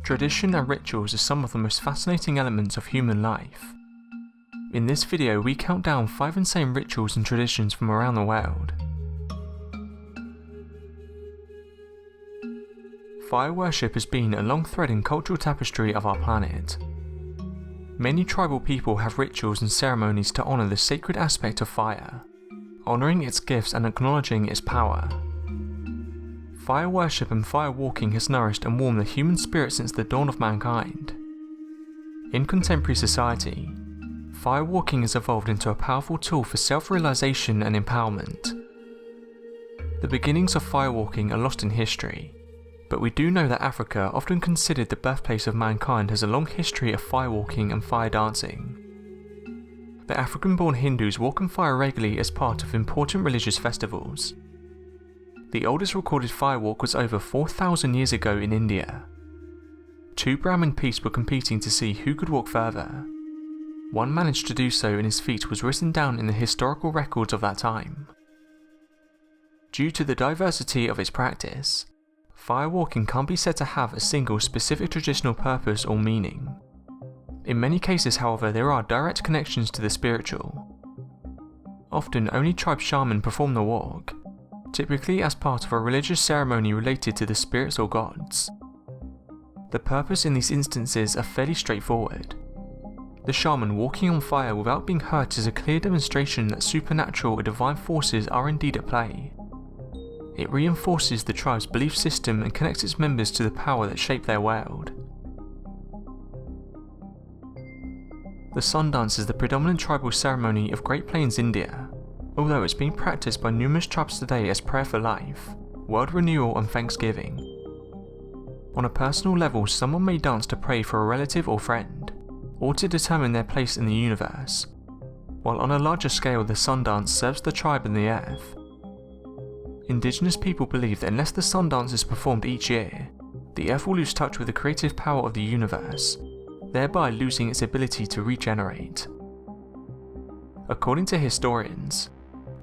Tradition and rituals are some of the most fascinating elements of human life. In this video we count down 5 insane rituals and traditions from around the world. Fire worship has been a long thread in cultural tapestry of our planet. Many tribal people have rituals and ceremonies to honour the sacred aspect of fire, honouring its gifts and acknowledging its power. Fire worship and fire walking has nourished and warmed the human spirit since the dawn of mankind. In contemporary society, fire walking has evolved into a powerful tool for self-realisation and empowerment. The beginnings of fire walking are lost in history, but we do know that Africa, often considered the birthplace of mankind, has a long history of fire walking and fire dancing. The African-born Hindus walk on fire regularly as part of important religious festivals. The oldest recorded fire walk was over 4,000 years ago in India. 2 Brahmin priests were competing to see who could walk further. One managed to do so and his feat was written down in the historical records of that time. Due to the diversity of its practice, fire walking can't be said to have a single specific traditional purpose or meaning. In many cases, however, there are direct connections to the spiritual. Often only tribe shaman perform the walk, typically as part of a religious ceremony related to the spirits or gods. The purpose in these instances are fairly straightforward. The shaman walking on fire without being hurt is a clear demonstration that supernatural or divine forces are indeed at play. It reinforces the tribe's belief system and connects its members to the power that shaped their world. The Sundance is the predominant tribal ceremony of Great Plains, India, although it's being practiced by numerous tribes today as prayer for life, world renewal and thanksgiving. On a personal level, someone may dance to pray for a relative or friend, or to determine their place in the universe, while on a larger scale the Sundance serves the tribe and the earth. Indigenous people believe that unless the Sundance is performed each year, the earth will lose touch with the creative power of the universe, thereby losing its ability to regenerate. According to historians,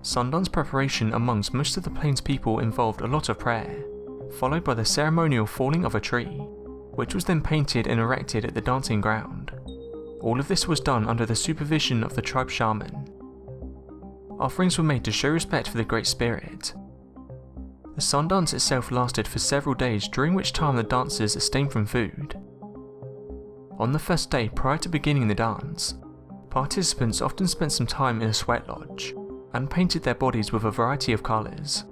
Sundance preparation amongst most of the plains people involved a lot of prayer, followed by the ceremonial falling of a tree, which was then painted and erected at the dancing ground. All of this was done under the supervision of the tribe shaman. Offerings were made to show respect for the Great Spirit. The Sundance itself lasted for several days, during which time the dancers abstained from food. On the first day prior to beginning the dance, participants often spent some time in a sweat lodge and painted their bodies with a variety of colours.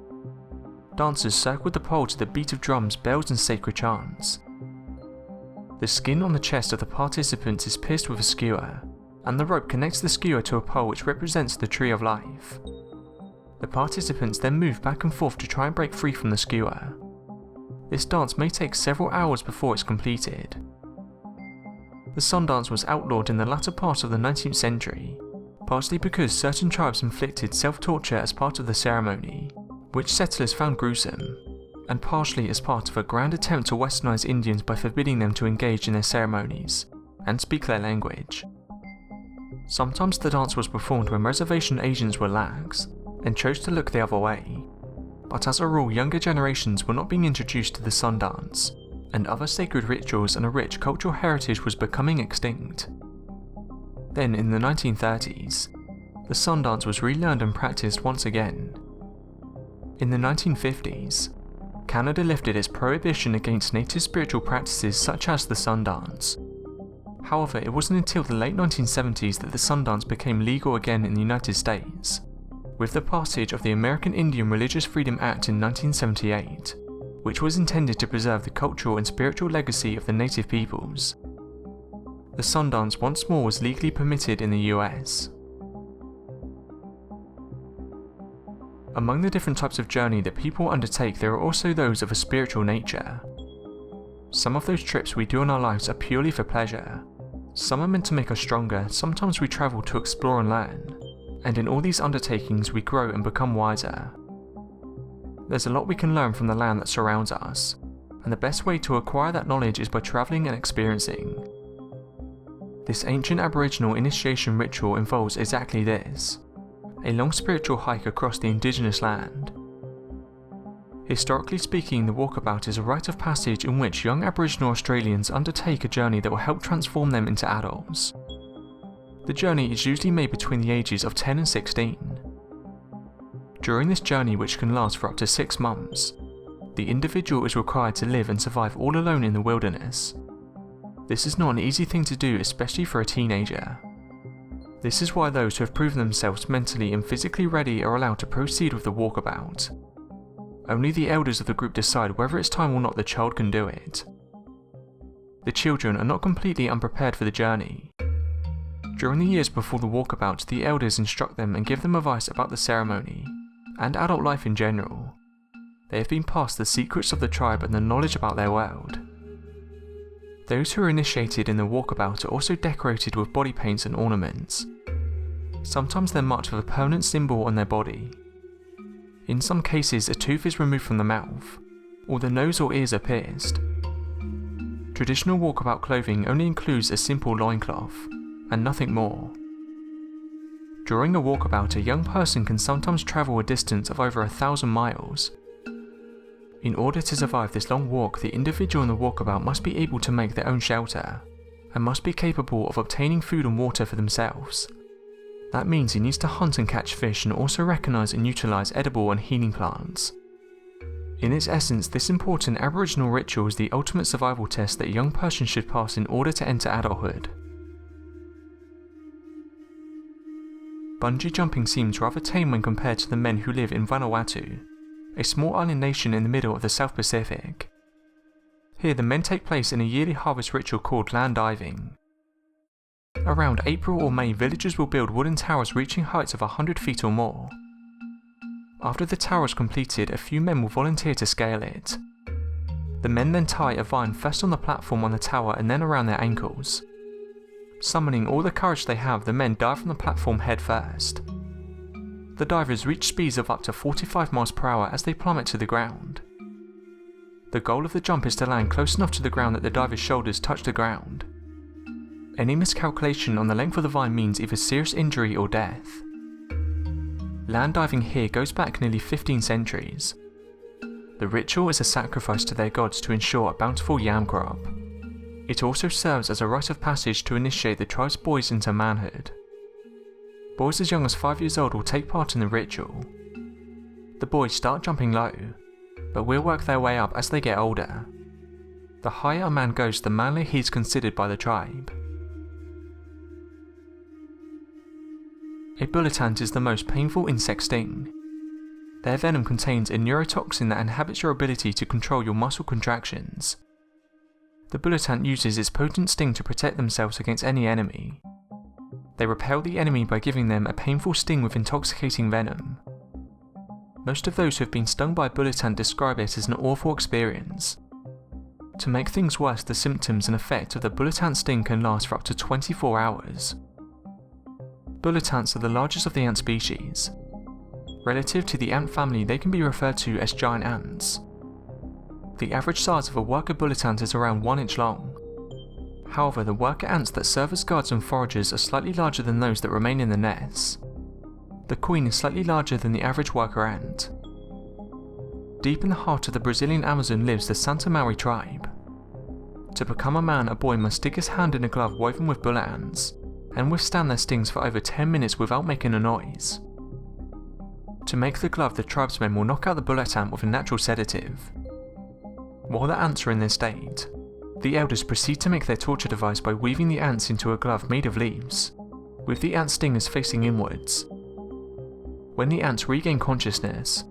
Dancers circled the pole to the beat of drums, bells and sacred chants. The skin on the chest of the participants is pierced with a skewer, and the rope connects the skewer to a pole which represents the tree of life. The participants then move back and forth to try and break free from the skewer. This dance may take several hours before it's completed. The Sundance was outlawed in the latter part of the 19th century, partly because certain tribes inflicted self-torture as part of the ceremony, which settlers found gruesome, and partially as part of a grand attempt to westernize Indians by forbidding them to engage in their ceremonies and speak their language. Sometimes the dance was performed when reservation agents were lax and chose to look the other way, but as a rule younger generations were not being introduced to the Sundance, and other sacred rituals and a rich cultural heritage was becoming extinct. Then in the 1930s, the Sundance was relearned and practiced once again. In the 1950s, Canada lifted its prohibition against native spiritual practices such as the Sundance. However, it wasn't until the late 1970s that the Sundance became legal again in the United States, with the passage of the American Indian Religious Freedom Act in 1978, which was intended to preserve the cultural and spiritual legacy of the native peoples. The Sundance once more was legally permitted in the US. Among the different types of journey that people undertake, there are also those of a spiritual nature. Some of those trips we do in our lives are purely for pleasure. Some are meant to make us stronger, sometimes we travel to explore and learn, and in all these undertakings we grow and become wiser. There's a lot we can learn from the land that surrounds us, and the best way to acquire that knowledge is by travelling and experiencing. This ancient Aboriginal initiation ritual involves exactly this, a long spiritual hike across the indigenous land. Historically speaking, the Walkabout is a rite of passage in which young Aboriginal Australians undertake a journey that will help transform them into adults. The journey is usually made between the ages of 10 and 16. During this journey, which can last for up to 6 months, the individual is required to live and survive all alone in the wilderness. This is not an easy thing to do, especially for a teenager. This is why those who have proven themselves mentally and physically ready are allowed to proceed with the Walkabout. Only the elders of the group decide whether it's time or not the child can do it. The children are not completely unprepared for the journey. During the years before the Walkabout, the elders instruct them and give them advice about the ceremony, and adult life in general. They have been passed the secrets of the tribe and the knowledge about their world. Those who are initiated in the Walkabout are also decorated with body paints and ornaments. Sometimes they're marked with a permanent symbol on their body. In some cases, a tooth is removed from the mouth, or the nose or ears are pierced. Traditional Walkabout clothing only includes a simple loincloth, and nothing more. During a Walkabout, a young person can sometimes travel a distance of over 1,000 miles. In order to survive this long walk, the individual in the Walkabout must be able to make their own shelter, and must be capable of obtaining food and water for themselves. That means he needs to hunt and catch fish and also recognise and utilise edible and healing plants. In its essence, this important Aboriginal ritual is the ultimate survival test that a young person should pass in order to enter adulthood. Bungee jumping seems rather tame when compared to the men who live in Vanuatu, a small island nation in the middle of the South Pacific. Here the men take place in a yearly harvest ritual called LAN Diving. Around April or May, villagers will build wooden towers reaching heights of 100 feet or more. After the tower is completed, a few men will volunteer to scale it. The men then tie a vine first on the platform on the tower and then around their ankles. Summoning all the courage they have, the men dive from the platform head first. The divers reach speeds of up to 45 miles per hour as they plummet to the ground. The goal of the jump is to land close enough to the ground that the diver's shoulders touch the ground. Any miscalculation on the length of the vine means either serious injury or death. Land diving here goes back nearly 15 centuries. The ritual is a sacrifice to their gods to ensure a bountiful yam crop. It also serves as a rite of passage to initiate the tribe's boys into manhood. Boys as young as 5 years old will take part in the ritual. The boys start jumping low, but will work their way up as they get older. The higher a man goes, the manlier he is considered by the tribe. A bullet ant is the most painful insect sting. Their venom contains a neurotoxin that inhibits your ability to control your muscle contractions. The bullet ant uses its potent sting to protect themselves against any enemy. They repel the enemy by giving them a painful sting with intoxicating venom. Most of those who have been stung by a bullet ant describe it as an awful experience. To make things worse, the symptoms and effect of the bullet ant sting can last for up to 24 hours. Bullet ants are the largest of the ant species. Relative to the ant family, they can be referred to as giant ants. The average size of a worker bullet ant is around 1 inch long. However, the worker ants that serve as guards and foragers are slightly larger than those that remain in the nests. The queen is slightly larger than the average worker ant. Deep in the heart of the Brazilian Amazon lives the Santa Maori tribe. To become a man, a boy must stick his hand in a glove woven with bullet ants, and withstand their stings for over 10 minutes without making a noise. To make the glove, the tribesmen will knock out the bullet ant with a natural sedative. While the ants are in this state, the elders proceed to make their torture device by weaving the ants into a glove made of leaves, with the ant stingers facing inwards. When the ants regain consciousness,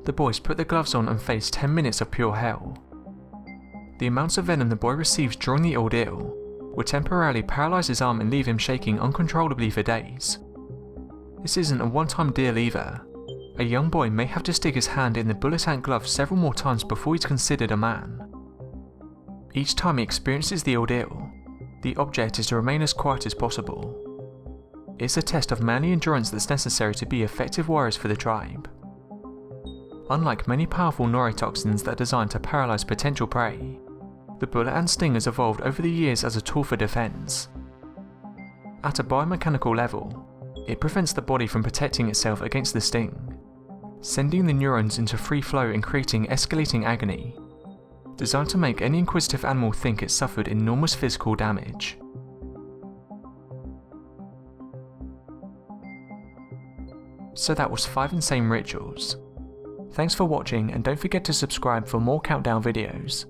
the boys put the gloves on and face 10 minutes of pure hell. The amounts of venom the boy receives during the ordeal will temporarily paralyse his arm and leave him shaking uncontrollably for days. This isn't a one-time deal either. A young boy may have to stick his hand in the bullet ant glove several more times before he's considered a man. Each time he experiences the ordeal, the object is to remain as quiet as possible. It's a test of manly endurance that's necessary to be effective warriors for the tribe. Unlike many powerful neurotoxins that are designed to paralyse potential prey, the bullet ant sting has evolved over the years as a tool for defense. At a biomechanical level, it prevents the body from protecting itself against the sting. sending the neurons into free flow and creating escalating agony, designed to make any inquisitive animal think it suffered enormous physical damage. So that was 5 insane rituals. Thanks for watching, and don't forget to subscribe for more countdown videos.